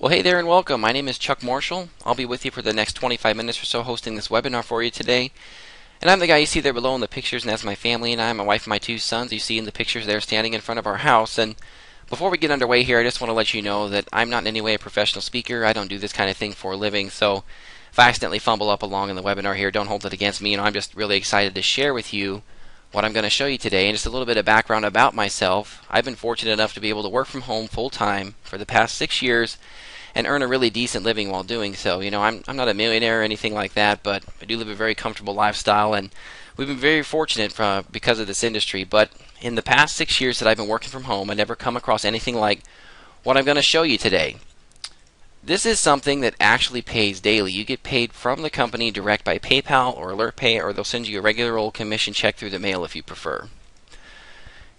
Well, hey there and welcome. My name is Chuck Marshall. I'll be with you for the next 25 minutes or so hosting this webinar for you today. And I'm the guy you see there below in the pictures, and that's my family and I, my wife and my two sons you see in the pictures there standing in front of our house. And before we get underway here, I just want to let you know that I'm not in any way a professional speaker. I don't do this kind of thing for a living, so if I accidentally fumble up along in the webinar here, don't hold it against me. I'm just really excited to share with you what I'm going to show you today, and just a little bit of background about myself. I've been fortunate enough to be able to work from home full-time for the past 6 years and earn a really decent living while doing so. You know, I'm not a millionaire or anything like that, but I do live a very comfortable lifestyle, and we've been very fortunate because of this industry. But in the past 6 years that I've been working from home, I never come across anything like what I'm going to show you today. This is something that actually pays daily. You get paid from the company direct by PayPal or AlertPay, or they'll send you a regular old commission check through the mail if you prefer.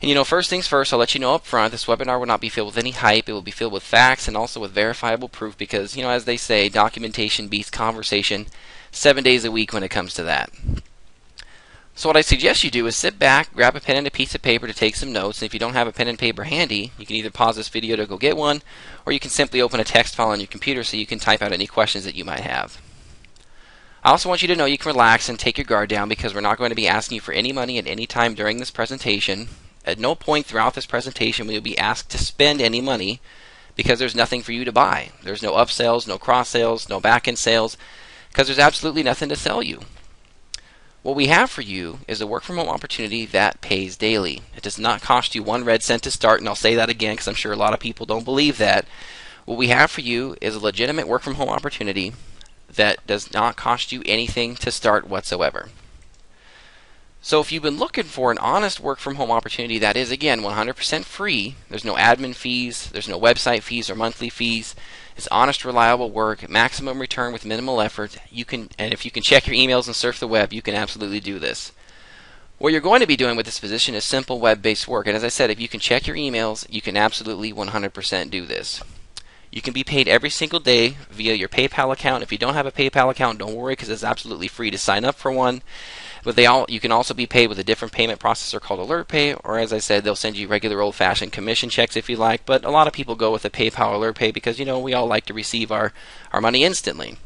And you know, first things first, I'll let you know up front, this webinar will not be filled with any hype. It will be filled with facts and also with verifiable proof because, you know, as they say, documentation beats conversation 7 days a week when it comes to that. So what I suggest you do is sit back, grab a pen and a piece of paper to take some notes, and if you don't have a pen and paper handy, you can either pause this video to go get one, or you can simply open a text file on your computer so you can type out any questions that you might have. I also want you to know you can relax and take your guard down because we're not going to be asking you for any money at any time during this presentation. At no point throughout this presentation will you be asked to spend any money because there's nothing for you to buy. There's no upsells, no cross sales, no back-end sales, because there's absolutely nothing to sell you. What we have for you is a work-from-home opportunity that pays daily. It does not cost you 1 red cent to start, and I'll say that again because I'm sure a lot of people don't believe that. What we have for you is a legitimate work-from-home opportunity that does not cost you anything to start whatsoever. So if you've been looking for an honest work-from-home opportunity that is, again, 100% free, there's no admin fees, there's no website fees or monthly fees, it's honest, reliable work, maximum return with minimal effort, and if you can check your emails and surf the web, you can absolutely do this. What you're going to be doing with this position is simple web-based work, and as I said, if you can check your emails, you can absolutely 100% do this. You can be paid every single day via your PayPal account. If you don't have a PayPal account, don't worry because it's absolutely free to sign up for one. But you can also be paid with a different payment processor called AlertPay, or as I said, they'll send you regular old-fashioned commission checks if you like, but a lot of people go with a PayPal or AlertPay because, you know, we all like to receive our money instantly.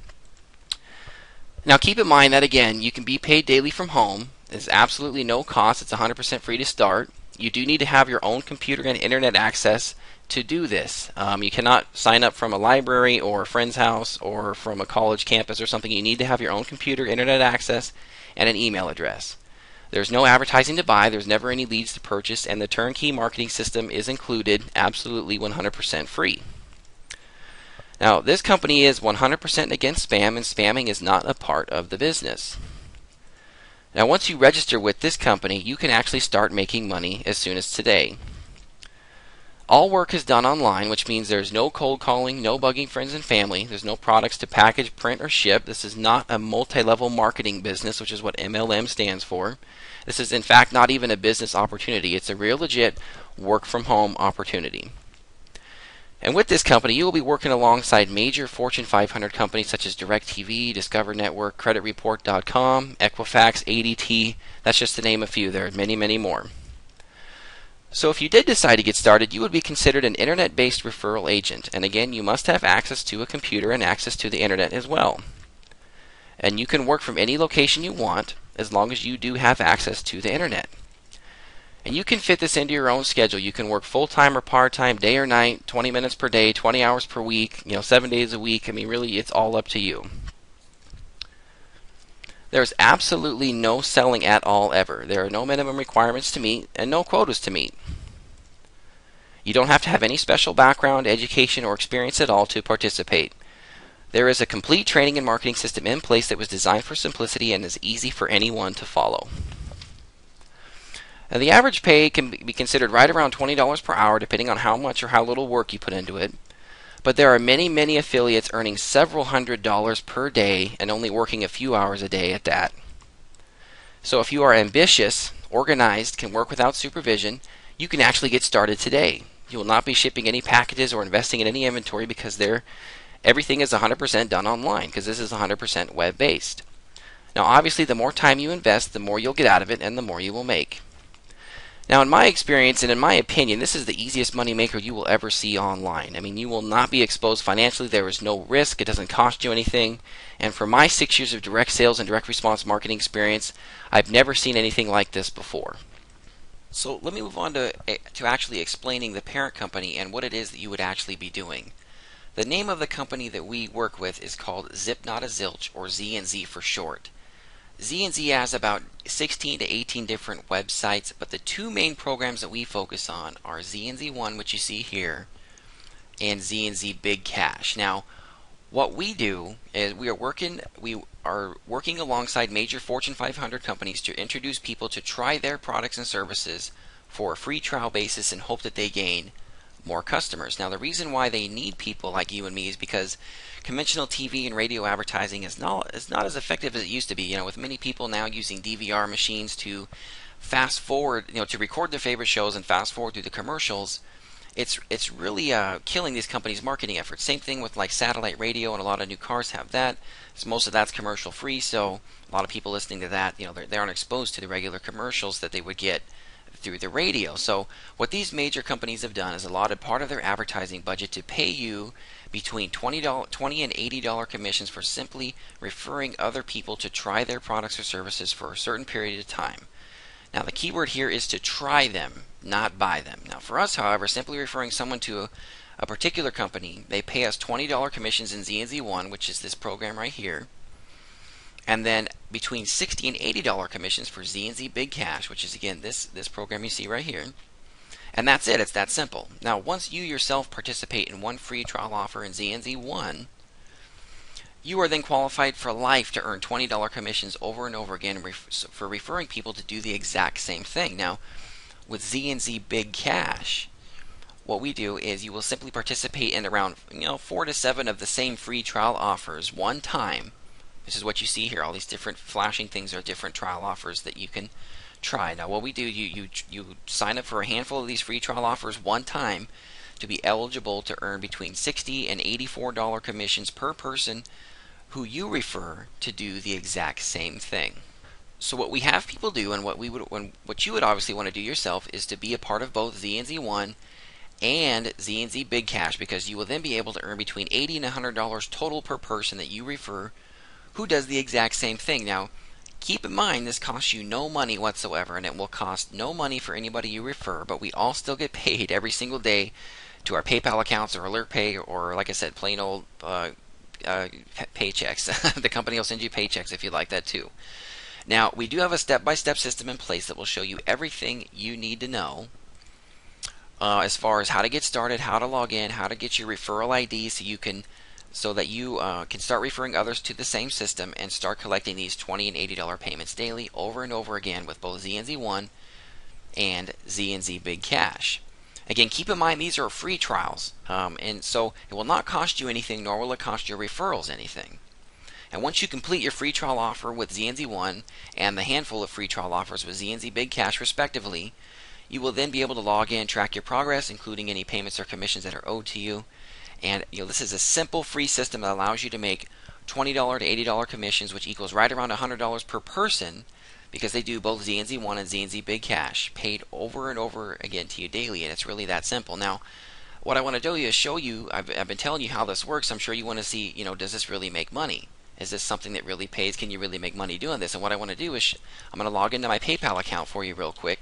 Now keep in mind that, again, you can be paid daily from home. It's absolutely no cost. It's 100% free to start. You do need to have your own computer and internet access to do this. You cannot sign up from a library or a friend's house or from a college campus or something. You need to have your own computer, internet access, and an email address. There's no advertising to buy, there's never any leads to purchase, and the turnkey marketing system is included, absolutely 100% free. Now, this company is 100% against spam, and spamming is not a part of the business. Now, once you register with this company, you can actually start making money as soon as today. All work is done online, which means there's no cold calling, no bugging friends and family. There's no products to package, print, or ship. This is not a multi-level marketing business, which is what MLM stands for. This is, in fact, not even a business opportunity. It's a real legit work-from-home opportunity. And with this company, you will be working alongside major Fortune 500 companies such as DirecTV, Discover Network, CreditReport.com, Equifax, ADT. That's just to name a few. There are many, many more. So if you did decide to get started, you would be considered an internet-based referral agent. And again, you must have access to a computer and access to the internet as well. And you can work from any location you want as long as you do have access to the internet. And you can fit this into your own schedule. You can work full-time or part-time, day or night, 20 minutes per day, 20 hours per week, 7 days a week. I mean, really, it's all up to you. There's absolutely no selling at all ever. There are no minimum requirements to meet and no quotas to meet. You don't have to have any special background, education, or experience at all to participate. There is a complete training and marketing system in place that was designed for simplicity and is easy for anyone to follow. Now, the average pay can be considered right around $20 per hour depending on how much or how little work you put into it. But there are many, many affiliates earning several $100s per day and only working a few hours a day at that. So if you are ambitious, organized, can work without supervision, you can actually get started today. You will not be shipping any packages or investing in any inventory because everything is 100% done online because this is 100% web-based. Now obviously the more time you invest, the more you'll get out of it and the more you will make. Now, in my experience and in my opinion, this is the easiest moneymaker you will ever see online. I mean, you will not be exposed financially. There is no risk. It doesn't cost you anything. And for my 6 years of direct sales and direct response marketing experience, I've never seen anything like this before. So let me move on to actually explaining the parent company and what it is that you would actually be doing. The name of the company that we work with is called Zip Not a Zilch, or Z&Z for short. Z&Z has about 16 to 18 different websites, but the two main programs that we focus on are Z&Z One, which you see here, and Z&Z Big Cash. Now, what we do is we are working alongside major Fortune 500 companies to introduce people to try their products and services for a free trial basis and hope that they gain more customers. Now, the reason why they need people like you and me is because conventional TV and radio advertising is not as effective as it used to be. With many people now using DVR machines to fast forward, to record their favorite shows and fast forward through the commercials, it's really killing these companies' marketing efforts. Same thing with like satellite radio, and a lot of new cars have that. So most of that's commercial free, so a lot of people listening to that, they aren't exposed to the regular commercials that they would get through the radio. So what these major companies have done is allotted part of their advertising budget to pay you between $20 and $80 commissions for simply referring other people to try their products or services for a certain period of time. Now, the key word here is to try them, not buy them. Now, for us, however, simply referring someone to a particular company, they pay us $20 commissions in Z&Z One, which is this program right here, and then between $60 and $80 commissions for Z&Z Big Cash, which is again this program you see right here. And that's it. It's that simple. Now, once you yourself participate in one free trial offer in Z&Z One, you are then qualified for life to earn $20 commissions over and over again for referring people to do the exact same thing. Now, with Z&Z Big Cash, what we do is you will simply participate in around 4 to 7 of the same free trial offers one time. This is what you see here. All these different flashing things are different trial offers that you can try. Now, what we do, you sign up for a handful of these free trial offers one time to be eligible to earn between $60 and $84 commissions per person who you refer to do the exact same thing. So what we have people do, and what you would obviously want to do yourself, is to be a part of both Z&Z One and Z&Z Big Cash, because you will then be able to earn between $80 and $100 total per person that you refer who does the exact same thing. Now, keep in mind, this costs you no money whatsoever, and it will cost no money for anybody you refer, but we all still get paid every single day to our PayPal accounts or Alert Pay, or like I said, plain old paychecks. The company will send you paychecks if you like that too. Now, we do have a step-by-step system in place that will show you everything you need to know as far as how to get started, how to log in, how to get your referral ID so that you can start referring others to the same system and start collecting these $20 and $80 payments daily over and over again with both Z&Z One and Z&Z Big Cash. Again, keep in mind these are free trials, and so it will not cost you anything, nor will it cost your referrals anything. And once you complete your free trial offer with Z&Z One and the handful of free trial offers with Z&Z Big Cash respectively, you will then be able to log in, track your progress, including any payments or commissions that are owed to you. And this is a simple free system that allows you to make $20 to $80 commissions, which equals right around $100 per person, because they do both Z&Z One and Z&Z Big Cash, paid over and over again to you daily, and it's really that simple. Now, what I want to do is show you, I've been telling you how this works. I'm sure you want to see, does this really make money? Is this something that really pays? Can you really make money doing this? And what I want to do is I'm going to log into my PayPal account for you real quick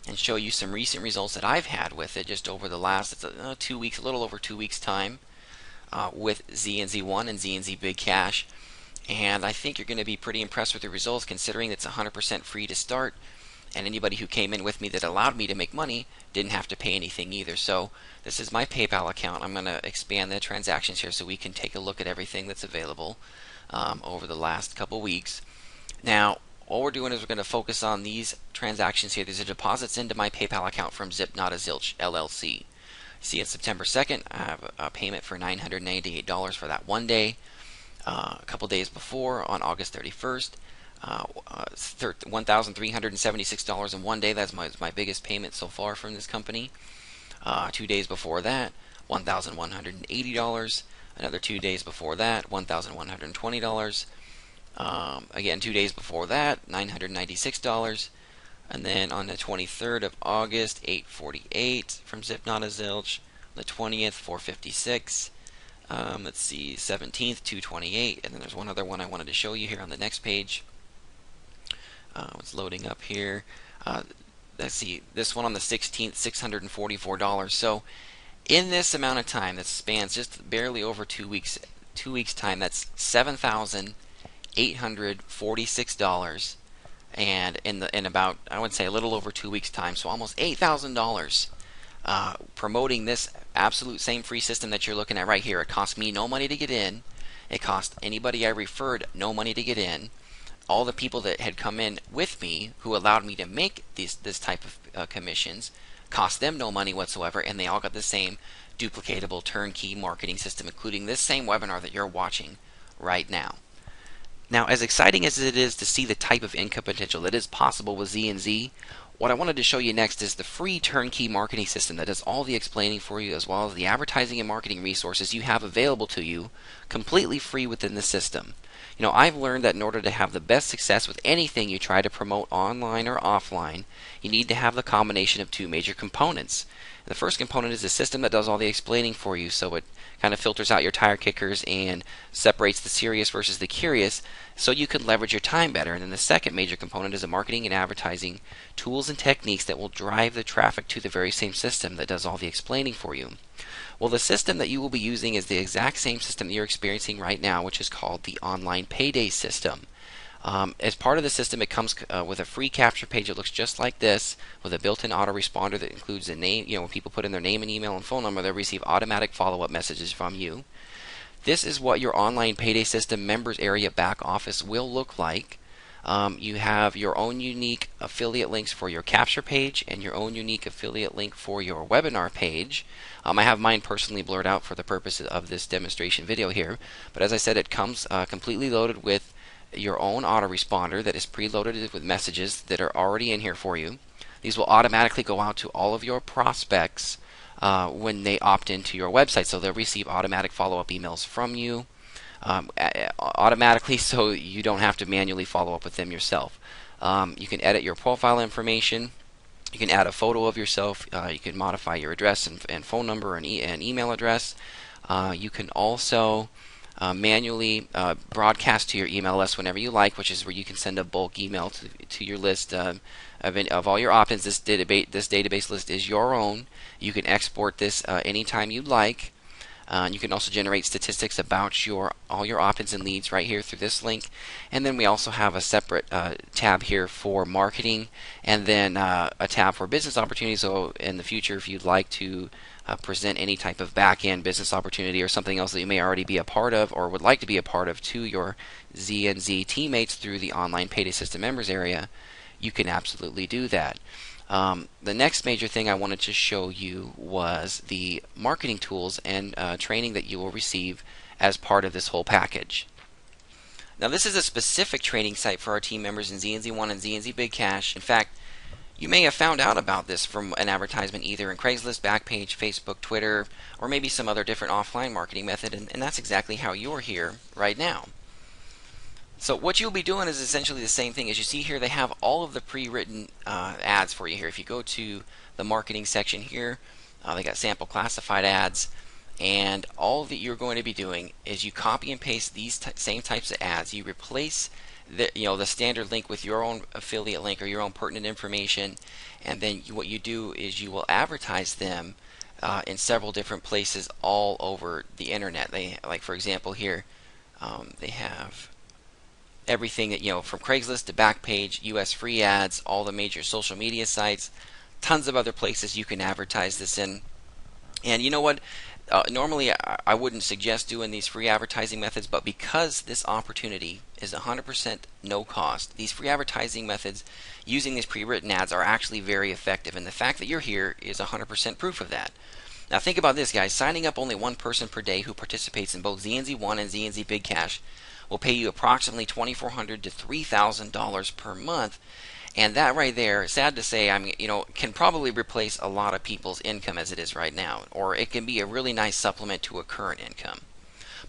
and show you some recent results that I've had with it just over the last 2 weeks, a little over 2 weeks time with Z&Z One and Z&Z Big Cash. And I think you're going to be pretty impressed with the results, considering it's 100% free to start, and anybody who came in with me that allowed me to make money didn't have to pay anything either. So this is my PayPal account. I'm going to expand the transactions here so we can take a look at everything that's available over the last couple weeks. Now, all we're doing is we're going to focus on these transactions here. These are deposits into my PayPal account from Zip Not a Zilch LLC. You see, on September 2nd, I have a payment for $998 for that one day. A couple days before, on August 31st, $1,376 in one day. That's my biggest payment so far from this company. 2 days before that, $1,180. Another 2 days before that, $1,120. Again, 2 days before that, $996. And then on the 23rd of August, 848 from Zip Not a Zilch. The 20th, 456. Let's see, 17th, 228. And then there's one other one I wanted to show you here on the next page. It's loading up here. Let's see, this one on the 16th, $644. So in this amount of time, that spans just barely over 2 weeks, 2 weeks time, that's $7,846. And in about, I would say, a little over 2 weeks time, so almost $8,000, promoting this absolute same free system that you're looking at right here. It cost me no money to get in. It cost anybody I referred no money to get in. All the people that had come in with me who allowed me to make this type of commissions cost them no money whatsoever, and they all got the same duplicatable turnkey marketing system, including this same webinar that you're watching right now. Now, as exciting as it is to see the type of income potential that is possible with Z&Z, what I wanted to show you next is the free turnkey marketing system that does all the explaining for you, as well as the advertising and marketing resources you have available to you completely free within the system. You know, I've learned that in order to have the best success with anything you try to promote online or offline, you need to have the combination of two major components. The first component is a system that does all the explaining for you, so it kind of filters out your tire kickers and separates the serious versus the curious, so you can leverage your time better. And then the second major component is a marketing and advertising tools and techniques that will drive the traffic to the very same system that does all the explaining for you. Well, the system that you will be using is the exact same system that you're experiencing right now, which is called the Online Payday System. As part of the system, it comes with a free capture page that looks just like this, with a built-in autoresponder that includes a name. You know, when people put in their name and email and phone number, they'll receive automatic follow-up messages from you. This is what your Online Payday System members area back office will look like. You have your own unique affiliate links for your capture page and your own unique affiliate link for your webinar page. I have mine personally blurred out for the purposes of this demonstration video here, but as I said, it comes completely loaded with your own autoresponder that is preloaded with messages that are already in here for you. These will automatically go out to all of your prospects when they opt into your website, so they'll receive automatic follow-up emails from you automatically, so you don't have to manually follow up with them yourself. You can edit your profile information. You can add a photo of yourself. You can modify your address and phone number and email address. You can also manually broadcast to your email list whenever you like, which is where you can send a bulk email to your list of all your opt-ins. This database list is your own. You can export this anytime you'd like. You can also generate statistics about all your opt-ins and leads right here through this link. And then we also have a separate tab here for marketing, and then a tab for business opportunities. So in the future, if you'd like to present any type of back-end business opportunity or something else that you may already be a part of or would like to be a part of to your Z&Z teammates through the Online Payday System members area, you can absolutely do that. The next major thing I wanted to show you was the marketing tools and training that you will receive as part of this whole package. Now, this is a specific training site for our team members in Z&Z1 and Z&Z Big Cash. In fact, you may have found out about this from an advertisement either in Craigslist, Backpage, Facebook, Twitter, or maybe some other different offline marketing method, and that's exactly how you're here right now. So what you'll be doing is essentially the same thing. As you see here, they have all of the pre-written ads for you here. If you go to the marketing section here, they got sample classified ads, and all that you're going to be doing is you copy and paste these same types of ads. You replace the standard link with your own affiliate link or your own pertinent information, and then what you do is you will advertise them in several different places all over the internet. Like for example here, they have everything that from Craigslist to Backpage, US free ads, all the major social media sites, tons of other places you can advertise this in. And you know what? Normally I wouldn't suggest doing these free advertising methods, but because this opportunity is 100% no cost, these free advertising methods using these pre-written ads are actually very effective, and the fact that you're here is 100% proof of that. Now think about this, guys. Signing up only one person per day who participates in both Z&Z1 and Z&Z Big Cash will pay you approximately $2,400 to $3,000 per month, and that right there, sad to say, can probably replace a lot of people's income as it is right now, or it can be a really nice supplement to a current income.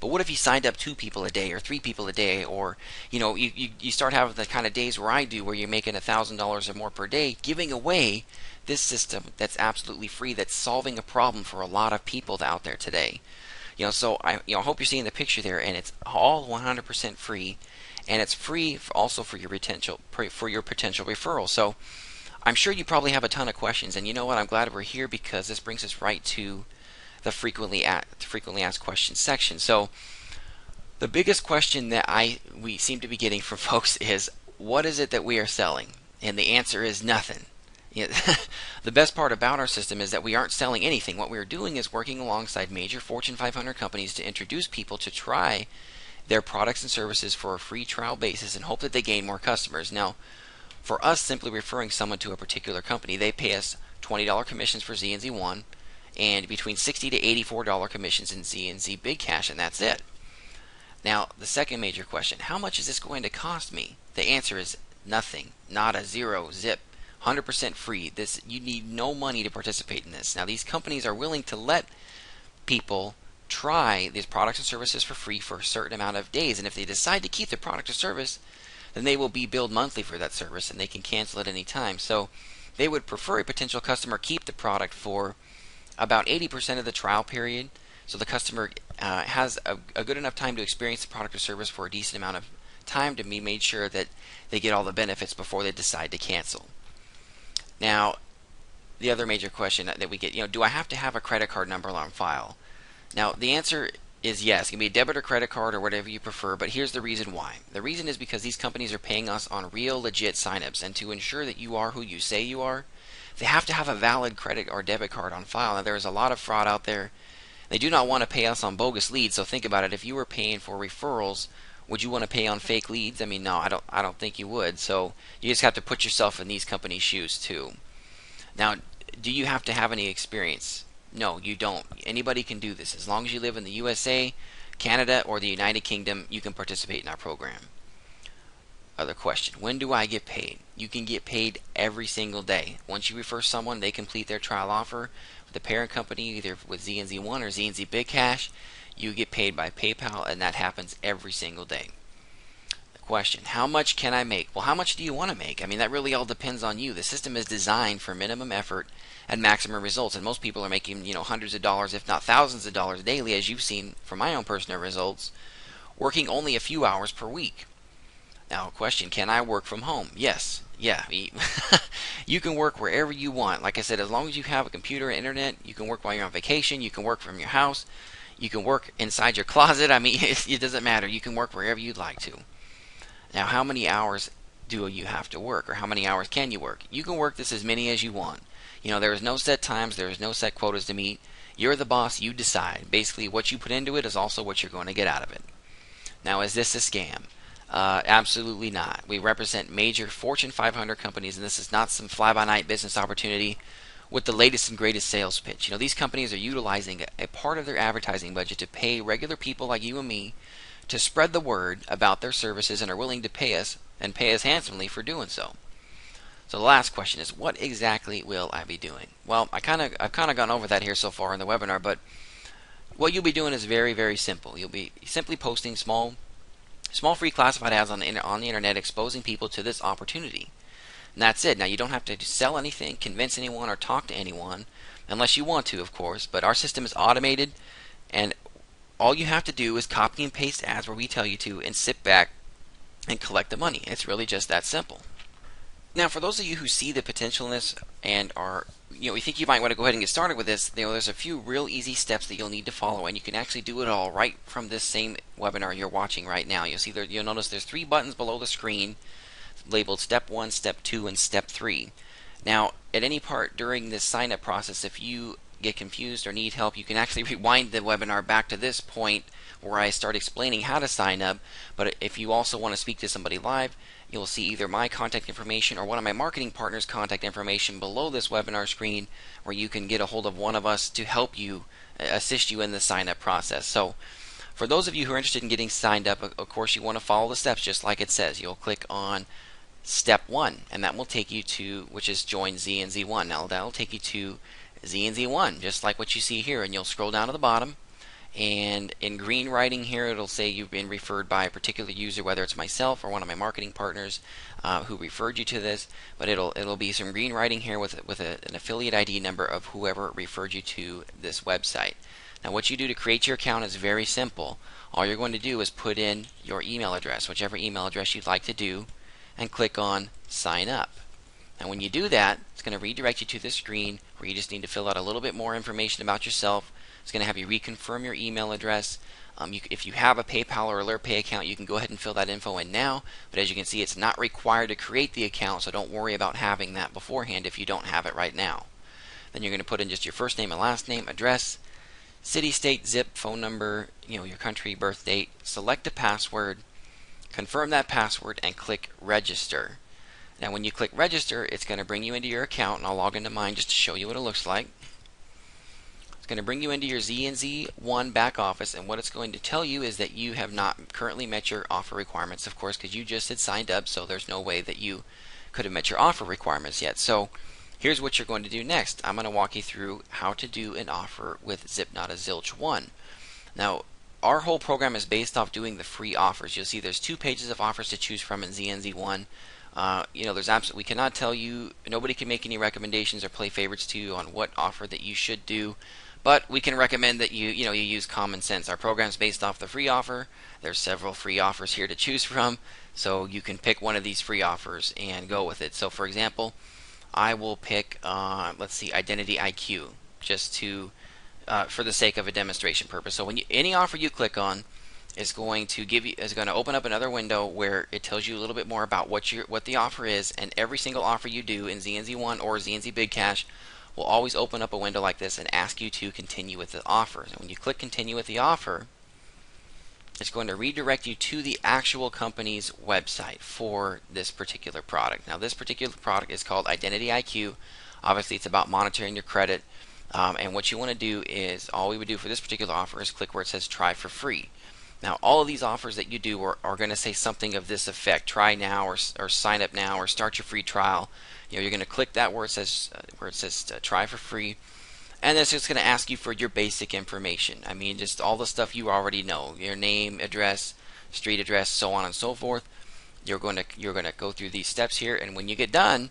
But what if you signed up 2 people a day or 3 people a day, or you start having the kind of days where I do, where you're making $1,000 or more per day, giving away this system that's absolutely free, that's solving a problem for a lot of people out there today. So I hope you're seeing the picture there, and it's all 100% free, and it's free also for your potential referral. So I'm sure you probably have a ton of questions, and you know what? I'm glad we're here, because this brings us right to the frequently asked questions section. So the biggest question that we seem to be getting from folks is, what is it that we are selling? And the answer is nothing. The best part about our system is that we aren't selling anything. What we're doing is working alongside major Fortune 500 companies to introduce people to try their products and services for a free trial basis and hope that they gain more customers. Now, for us, simply referring someone to a particular company, they pay us $20 commissions for Z&Z1 and between $60 to $84 commissions in Z&Z Big Cash, and that's it. Now, the second major question, how much is this going to cost me? The answer is nothing, nada, zero, zip. 100% free. You need no money to participate in this. Now, these companies are willing to let people try these products and services for free for a certain amount of days, and if they decide to keep the product or service, then they will be billed monthly for that service, and they can cancel at any time. So they would prefer a potential customer keep the product for about 80% of the trial period, so the customer has a good enough time to experience the product or service for a decent amount of time to be made sure that they get all the benefits before they decide to cancel. Now, the other major question that we get, do I have to have a credit card number on file? Now, the answer is yes. It can be a debit or credit card or whatever you prefer, but here's the reason why. The reason is because these companies are paying us on real, legit signups, and to ensure that you are who you say you are, they have to have a valid credit or debit card on file. Now, there is a lot of fraud out there. They do not want to pay us on bogus leads, so think about it. If you were paying for referrals, would you want to pay on fake leads? I mean, no, I don't think you would. So you just have to put yourself in these companies' shoes too. Now, do you have to have any experience? No, you don't. Anybody can do this. As long as you live in the USA, Canada, or the United Kingdom, you can participate in our program. Other question, when do I get paid? You can get paid every single day. Once you refer someone, they complete their trial offer with the parent company, either with Z&Z1 or Z&Z Big Cash, you get paid by PayPal, and that happens every single day. Question, how much can I make? Well, how much do you want to make? I mean, that really all depends on you. The system is designed for minimum effort and maximum results, and most people are making hundreds of dollars, if not thousands of dollars daily, as you've seen from my own personal results, working only a few hours per week. Now, question, can I work from home? Yes. Yeah, you can work wherever you want. Like I said, as long as you have a computer and internet, you can work while you're on vacation, you can work from your house, you can work inside your closet. I mean, it doesn't matter. You can work wherever you'd like to. Now, how many hours do you have to work, or how many hours can you work? You can work this as many as you want. There is no set times, there is no set quotas to meet. You're the boss, you decide. Basically, what you put into it is also what you're going to get out of it. Now, is this a scam? Absolutely not. We represent major Fortune 500 companies, and this is not some fly-by-night business opportunity with the latest and greatest sales pitch. These companies are utilizing a part of their advertising budget to pay regular people like you and me to spread the word about their services, and are willing to pay us, and pay us handsomely for doing so. So the last question is, what exactly will I be doing? Well, I've kind of gone over that here so far in the webinar, but what you'll be doing is very, very simple. You'll be simply posting small free classified ads on the internet, exposing people to this opportunity. And that's it. Now, you don't have to sell anything, convince anyone, or talk to anyone, unless you want to, of course. But our system is automated, and all you have to do is copy and paste ads where we tell you to, and sit back and collect the money. It's really just that simple. Now, for those of you who see the potential in this and are, we think you might want to go ahead and get started with this, there's a few real easy steps that you'll need to follow, and you can actually do it all right from this same webinar you're watching right now. You'll notice there's 3 buttons below the screen labeled Step 1, Step 2, and Step 3. Now, at any part during this sign-up process, if you get confused or need help, you can actually rewind the webinar back to this point where I start explaining how to sign up. But if you also want to speak to somebody live, you'll see either my contact information or one of my marketing partners' contact information below this webinar screen, where you can get a hold of one of us to help you, assist you in the sign-up process. So for those of you who are interested in getting signed up, of course you want to follow the steps just like it says. You'll click on Step 1, and that will take you to, which is Join Z&Z1. Now that will take you to Z&Z1, just like what you see here, and you'll scroll down to the bottom, and in green writing here it'll say you've been referred by a particular user, whether it's myself or one of my marketing partners who referred you to this. But it'll be some green writing here with an affiliate ID number of whoever referred you to this website. Now what you do to create your account is very simple. All you're going to do is put in your email address, whichever email address you'd like to do, and click on sign up. And when you do that, it's going to redirect you to this screen where you just need to fill out a little bit more information about yourself. It's going to have you reconfirm your email address. If you have a PayPal or AlertPay account, you can go ahead and fill that info in now. But as you can see, it's not required to create the account, so don't worry about having that beforehand if you don't have it right now. Then you're going to put in just your first name and last name, address, city, state, zip, phone number, your country, birth date. Select a password, confirm that password, and click register. Now when you click register, it's going to bring you into your account, and I'll log into mine just to show you what it looks like. It's going to bring you into your ZNZ1 back office, and what it's going to tell you is that you have not currently met your offer requirements, of course, because you just had signed up, so there's no way that you could have met your offer requirements yet. So here's what you're going to do next. I'm going to walk you through how to do an offer with Zipnota Zilch 1. Now, our whole program is based off doing the free offers. You'll see there's 2 pages of offers to choose from in ZNZ1. We cannot tell you, nobody can make any recommendations or play favorites to you on what offer that you should do, but we can recommend that you use common sense. Our program is based off the free offer. There's several free offers here to choose from, so you can pick one of these free offers and go with it. So for example, I will pick let's see, Identity IQ, just to for the sake of a demonstration purpose. So when any offer you click on is going to open up another window where it tells you a little bit more about what the offer is, and every single offer you do in ZNZ1 or ZNZ Big Cash will always open up a window like this and ask you to continue with the offer. And when you click continue with the offer, it's going to redirect you to the actual company's website for this particular product. Now this particular product is called Identity IQ. Obviously it's about monitoring your credit, and what you want to do is, all we would do for this particular offer is click where it says try for free. Now all of these offers that you do are going to say something of this effect: try now, or sign up now, or start your free trial. You're going to click that where it says try for free, and it's just going to ask you for your basic information. I mean, just all the stuff you already know: your name, address, street address, so on and so forth. You're going to go through these steps here, and when you get done,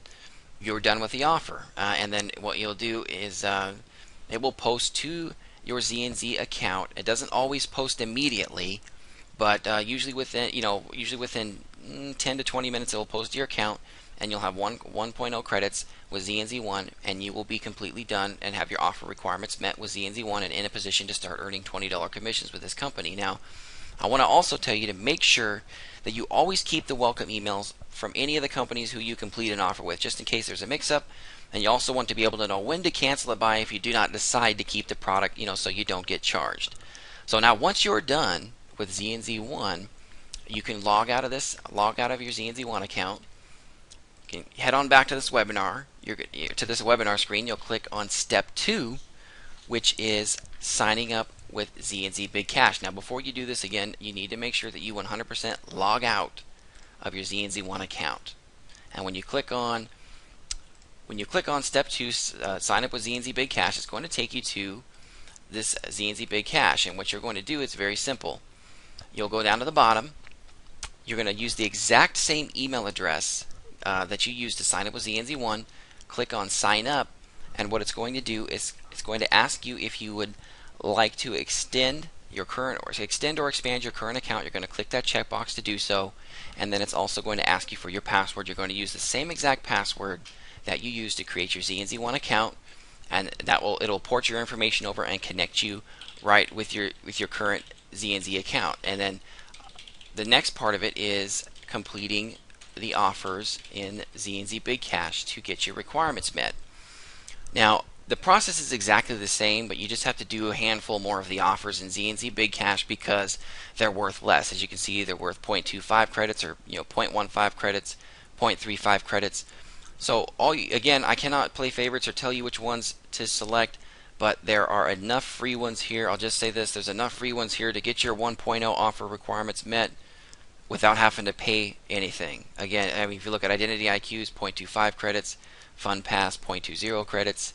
you're done with the offer. And then what you'll do is it will post to your ZNZ account. It doesn't always post immediately, but usually within 10 to 20 minutes it will post to your account, and you'll have 1.0 credits with ZNZ1, and you will be completely done and have your offer requirements met with ZNZ1 and in a position to start earning $20 commissions with this company. Now, I want to also tell you to make sure that you always keep the welcome emails from any of the companies who you complete an offer with, just in case there's a mix-up. And you also want to be able to know when to cancel it by if you do not decide to keep the product, so you don't get charged. So now once you're done with ZNZ1, you can log out of your ZNZ1 account. You can head on back to this webinar. To this webinar screen, you'll click on step 2, which is signing up with ZNZ Big Cash. Now before you do this, again, you need to make sure that you 100% log out of your ZNZ1 account. And when you click on step 2, sign up with ZNZ Big Cash, it's going to take you to this ZNZ Big Cash. And what you're going to do is very simple. You'll go down to the bottom. You're going to use the exact same email address that you used to sign up with ZNZ1. Click on sign up, and what it's going to do is it's going to ask you if you would like to extend or expand your current account. You're going to click that checkbox to do so, and then it's also going to ask you for your password. You're going to use the same exact password that you use to create your ZNZ1 account, and it'll port your information over and connect you right with your current ZNZ account. And then the next part of it is completing the offers in ZNZ Big Cash to get your requirements met. Now the process is exactly the same, but you just have to do a handful more of the offers in ZNZ Big Cash because they're worth less. As you can see, they're worth 0.25 credits, or 0.15 credits, 0.35 credits. So again, I cannot play favorites or tell you which ones to select, but there are enough free ones here. I'll just say this: there's enough free ones here to get your 1.0 offer requirements met without having to pay anything. Again, I mean, if you look at Identity IQ's 0.25 credits, Fun Pass 0.20 credits,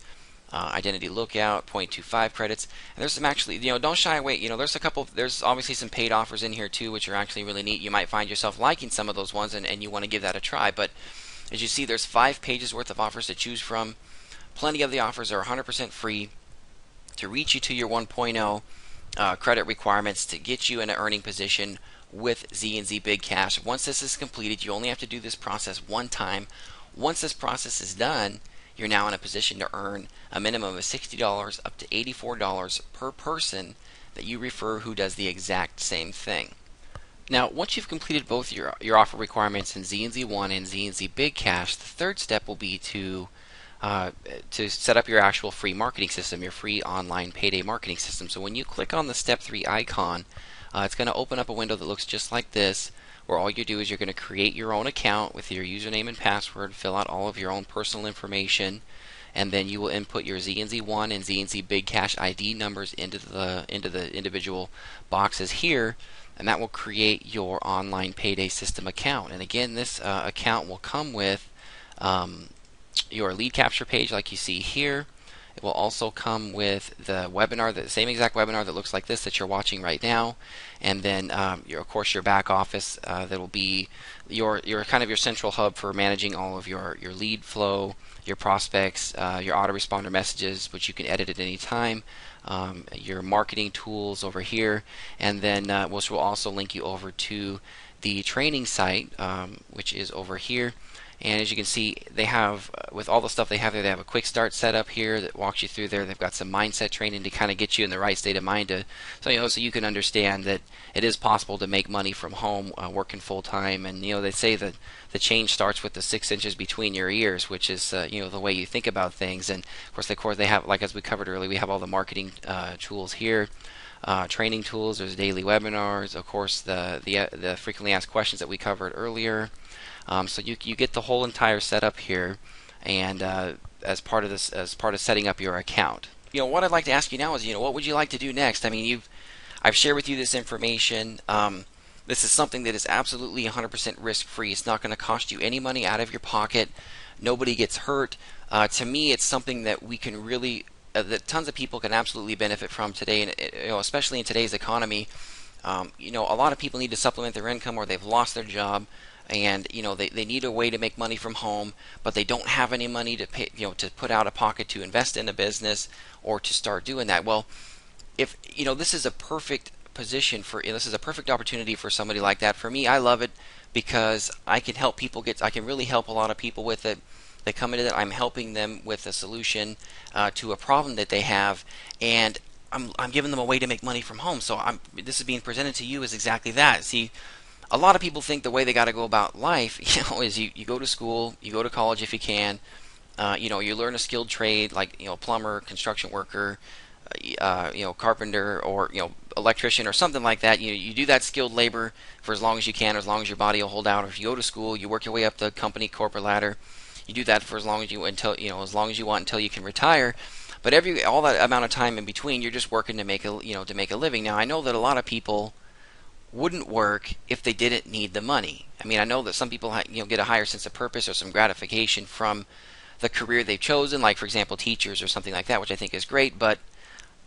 Identity Lookout, 0.25 credits. And there's some actually, don't shy away. There's obviously some paid offers in here too, which are actually really neat. You might find yourself liking some of those ones, and you want to give that a try. But as you see, there's 5 pages worth of offers to choose from. Plenty of the offers are 100% free to reach you to your 1.0 credit requirements to get you in an earning position with Z&Z Big Cash. Once this is completed, you only have to do this process one time. Once this process is done, you're now in a position to earn a minimum of $60 up to $84 per person that you refer who does the exact same thing. Now, once you've completed both your offer requirements in Z&Z1 and Z&Z Big Cash, the third step will be to set up your actual free marketing system, your free online payday marketing system. So when you click on the step 3 icon, it's going to open up a window that looks just like this, where all you do is you're going to create your own account with your username and password, fill out all of your own personal information, and then you will input your Z&Z1 and Z&Z Big Cash ID numbers into the individual boxes here, and that will create your online payday system account. And again, this account will come with your lead capture page like you see here. It will also come with the webinar, the same exact webinar that looks like this that you're watching right now, and then of course your back office that will be your kind of your central hub for managing all of your lead flow, your prospects, your autoresponder messages, which you can edit at any time, your marketing tools over here, and then which will also link you over to the training site, which is over here. And as you can see, they have, with all the stuff they have there, they have a quick start setup here that walks you through there. They've got some mindset training to kind of get you in the right state of mind so you can understand that it is possible to make money from home, working full time. And they say that the change starts with the 6 inches between your ears, which is the way you think about things. And of course they have, like as we covered earlier, we have all the marketing tools here. Training tools, there's daily webinars, of course the frequently asked questions that we covered earlier. So you get the whole entire setup here, and as part of setting up your account. What I'd like to ask you now is, what would you like to do next? I mean, I've shared with you this information. This is something that is absolutely 100% risk-free. It's not going to cost you any money out of your pocket. Nobody gets hurt. To me, it's something that we can really, that tons of people can absolutely benefit from today, and especially in today's economy. A lot of people need to supplement their income, or they've lost their job. And they need a way to make money from home, but they don't have any money to pay, to put out of pocket to invest in a business or to start doing that. Well, if this is a perfect position this is a perfect opportunity for somebody like that. For me, I love it because I can help people I can really help a lot of people with it. They come into it, I'm helping them with a solution to a problem that they have, and I'm giving them a way to make money from home. So this is being presented to you as exactly that. See, a lot of people think the way they got to go about life, is you go to school, you go to college if you can, you learn a skilled trade like plumber, construction worker, carpenter, or electrician or something like that. You do that skilled labor for as long as you can, as long as your body will hold out. Or if you go to school, you work your way up the company corporate ladder. You do that for as long as you want until you can retire. But all that amount of time in between, you're just working to make a living. Now I know that a lot of people wouldn't work if they didn't need the money. I mean, I know that some people get a higher sense of purpose or some gratification from the career they've chosen, like for example teachers or something like that, which I think is great, but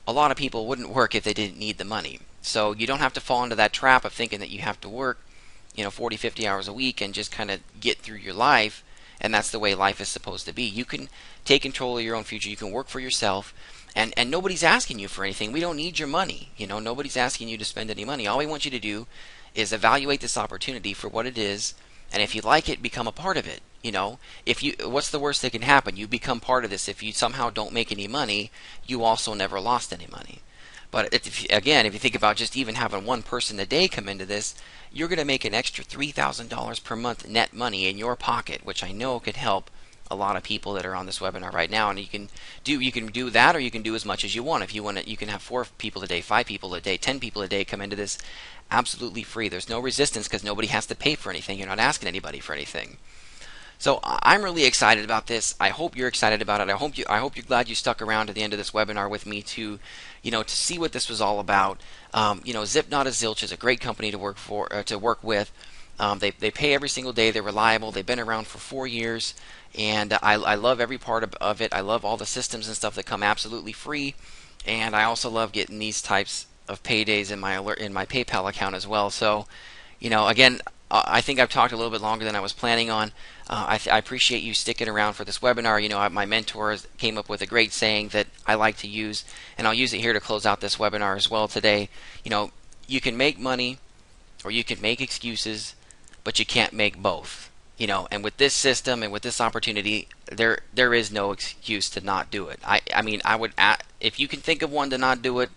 a lot of people wouldn't work if they didn't need the money. So you don't have to fall into that trap of thinking that you have to work 40, 50 hours a week and just kind of get through your life, and that's the way life is supposed to be. You can take control of your own future. You can work for yourself. And nobody's asking you for anything. We don't need your money. Nobody's asking you to spend any money. All we want you to do is evaluate this opportunity for what it is, and if you like it, become a part of it. What's the worst that can happen? You become part of this. If you somehow don't make any money, you also never lost any money. But if you think about just even having one person a day come into this, you're going to make an extra $3,000 per month net money in your pocket, which I know could help a lot of people that are on this webinar right now. And you can do that, or you can do as much as you want. If you want, you can have 4 people a day, 5 people a day, 10 people a day come into this absolutely free. There's no resistance because nobody has to pay for anything. You're not asking anybody for anything. So I'm really excited about this. I hope you're excited about it. I hope you're glad you stuck around to the end of this webinar with me to see what this was all about. Zip Not a Zilch is a great company to work with. They pay every single day. They're reliable. They've been around for 4 years, and I love every part of it. I love all the systems and stuff that come absolutely free, and I also love getting these types of paydays in my PayPal account as well. So, again, I think I've talked a little bit longer than I was planning on. I appreciate you sticking around for this webinar. My mentors came up with a great saying that I like to use, and I'll use it here to close out this webinar as well today. You can make money or you can make excuses, but you can't make both. And with this system and with this opportunity, there is no excuse to not do it. I mean, if you can think of one to not do it,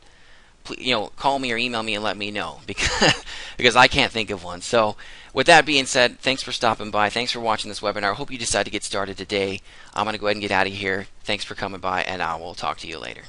please, call me or email me and let me know, because I can't think of one. So with that being said, thanks for stopping by. Thanks for watching this webinar. I hope you decide to get started today. I'm going to go ahead and get out of here. Thanks for coming by, and I will talk to you later.